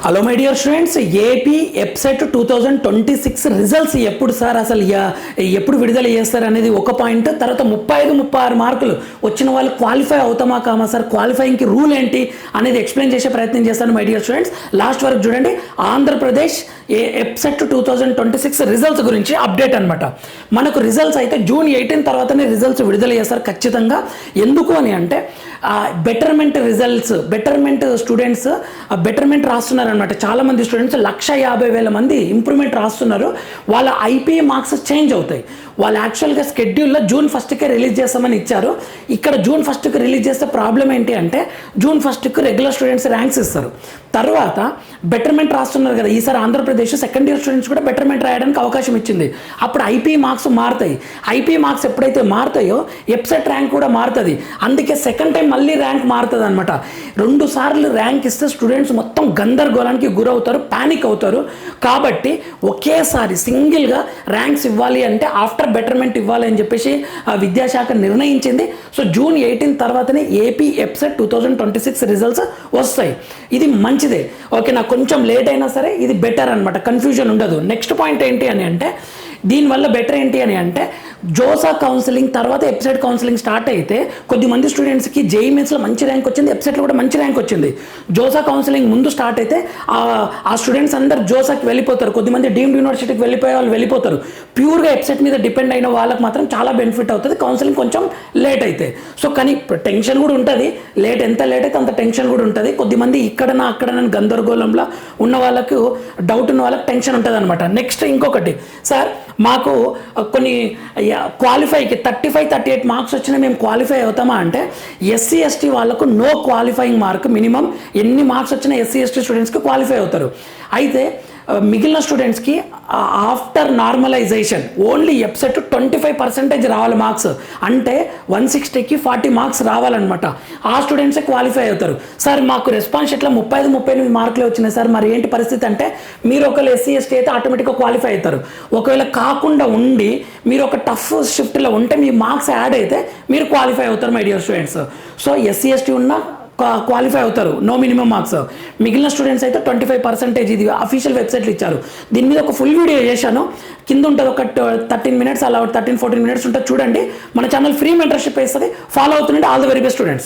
Hello my dear students, AP EAPCET 2026 results ఎప్పుడు sir, అసలు ఎప్పుడు విడుదల చేస్తారు అనేది ఒక పాయింట్. తర్వాత 35-36 మార్కులు వచ్చిన వాళ్ళు క్వాలిఫై అవుతామా కామా సార్, క్వాలిఫైయింగ్కి రూల్ ఏంటి అనేది ఎక్స్ప్లెయిన్ చేసే ప్రయత్నం చేస్తాను మై డియర్ స్టూడెంట్స్. లాస్ట్ వరకు చూడండి. ఆంధ్రప్రదేశ్ ఎప్సెట్ 2026 రిజల్ట్స్ గురించి అప్డేట్ అనమాట. మనకు రిజల్ట్స్ అయితే జూన్ 18 తర్వాతనే రిజల్ట్స్ విడుదల చేస్తారు ఖచ్చితంగా. ఎందుకు అని అంటే betterment results, betterment students betterment రాస్తున్నారు అనమాట. చాలామంది స్టూడెంట్స్ 150,000 మంది ఇంప్రూవ్మెంట్ రాస్తున్నారు. వాళ్ళ ఐపీఏ మార్క్స్ చేంజ్ అవుతాయి. వాళ్ళు యాక్చువల్గా స్కెడ్యూల్లో జూన్ 1కే రిలీజ్ చేస్తామని ఇచ్చారు. ఇక్కడ జూన్ 1కి రిలీజ్ చేస్తే ప్రాబ్లం ఏంటి అంటే జూన్ 1కి రెగ్యులర్ స్టూడెంట్స్ ర్యాంక్స్ ఇస్తారు. తర్వాత బెటర్మెంట్ రాస్తున్నారు కదా, ఈసారి ఆంధ్రప్రదేశ్ సెకండ్ ఇయర్ స్టూడెంట్స్ కూడా బెటర్మెంట్ రాయడానికి అవకాశం ఇచ్చింది. అప్పుడు ఐపీఏ మార్క్స్ మారుతాయి. ఐపీఏ మార్క్స్ ఎప్పుడైతే మారుతాయో ఎప్సెట్ ర్యాంక్ కూడా మారుతుంది. అందుకే సెకండ్ టైం మళ్ళీ ర్యాంక్ మారుతుంది అనమాట. 2 సార్లు ర్యాంక్ ఇస్తే స్టూడెంట్స్ మొత్తం గందరగోళానికి గురవుతారు, ప్యానిక్ అవుతారు. కాబట్టి ఒకేసారి సింగిల్గా ర్యాంక్స్ ఇవ్వాలి అంటే ఆఫ్టర్ బెటర్మెంట్ ఇవ్వాలి అని చెప్పేసి విద్యాశాఖ నిర్ణయించింది. సో జూన్ 18 తర్వాతనే ఏపీ ఎప్సెట్ 2026 రిజల్ట్స్ వస్తాయి. ఇది మంచిదే, ఓకే. నాకు కొంచెం లేట్ అయినా సరే ఇది బెటర్ అనమాట, కన్ఫ్యూజన్ ఉండదు. నెక్స్ట్ పాయింట్ ఏంటి అని అంటే దీనివల్ల బెటర్ ఏంటి అని అంటే జోసా కౌన్సిలింగ్ తర్వాత ఎప్సెట్ కౌన్సిలింగ్ స్టార్ట్ అయితే కొద్దిమంది స్టూడెంట్స్కి జేఈఈ మెయిన్స్లో మంచి ర్యాంక్ వచ్చింది, ఎప్సెట్లో కూడా మంచి ర్యాంక్ వచ్చింది. జోసా కౌన్సిలింగ్ ముందు స్టార్ట్ అయితే ఆ స్టూడెంట్స్ అందరు జోసాకి వెళ్ళిపోతారు. కొద్దిమంది డీమ్డ్ యూనివర్సిటీకి వెళ్ళిపోయే వాళ్ళు వెళ్ళిపోతారు. ప్యూర్గా ఎప్సెట్ మీద డిపెండ్ అయిన వాళ్ళకి మాత్రం చాలా బెనిఫిట్ అవుతుంది కౌన్సిలింగ్ కొంచెం లేట్ అయితే. సో కానీ టెన్షన్ కూడా ఉంటుంది. ఎంత లేట్ అయితే అంత టెన్షన్ కూడా ఉంటుంది. కొద్దిమంది ఇక్కడనా అక్కడనా గందరగోళంలో ఉన్న వాళ్ళకు, డౌట్ ఉన్న వాళ్ళకి టెన్షన్ ఉంటుంది అనమాట. నెక్స్ట్ ఇంకొకటి సార్, మాకు కొన్ని క్వాలిఫైకి 35-38 మార్క్స్ వచ్చినా మేము క్వాలిఫై అవుతామా అంటే ఎస్సీ ఎస్టీ వాళ్ళకు నో క్వాలిఫైయింగ్ మార్క్. మినిమం ఎన్ని మార్క్స్ వచ్చినా ఎస్సీ ఎస్టీ స్టూడెంట్స్కి క్వాలిఫై అవుతారు. అయితే మిగిలిన స్టూడెంట్స్కి ఆఫ్టర్ నార్మలైజేషన్ ఓన్లీ ఎప్సెట్ 25% రావాలి మార్క్స్. అంటే 160కి 40 మార్క్స్ రావాలన్నమాట. ఆ స్టూడెంట్సే క్వాలిఫై అవుతారు. సార్ మాకు రెస్పాన్స్ షీట్లో 35-38 మార్కులే వచ్చినాయి సార్, మరి ఏంటి పరిస్థితి అంటే మీరు ఒకవేళ ఎస్సీ ఎస్టీ అయితే ఆటోమేటిక్గా క్వాలిఫై అవుతారు. ఒకవేళ కాకుండా ఉండి మీరు ఒక టఫ్ షిఫ్ట్లో ఉంటే మీ మార్క్స్ యాడ్ అయితే మీరు క్వాలిఫై అవుతారు my dear students. So SC ST ఉన్న క్వాలిఫై అవుతారు, నో మినిమం మార్క్స్. మిగిలిన స్టూడెంట్స్ అయితే 25%. ఇది అఫీషియల్ వెబ్సైట్లు ఇచ్చారు. దీని మీద ఒక ఫుల్ వీడియో చేశాను, కింద ఉంటుంది ఒక 13 మినిట్స్, అలా 13-14 మినిట్స్ ఉంటుంది చూడండి. మన ఛానల్ ఫ్రీ మెంటర్షిప్ వేస్తుంది, ఫాలో అవుతుండే. All the very best students.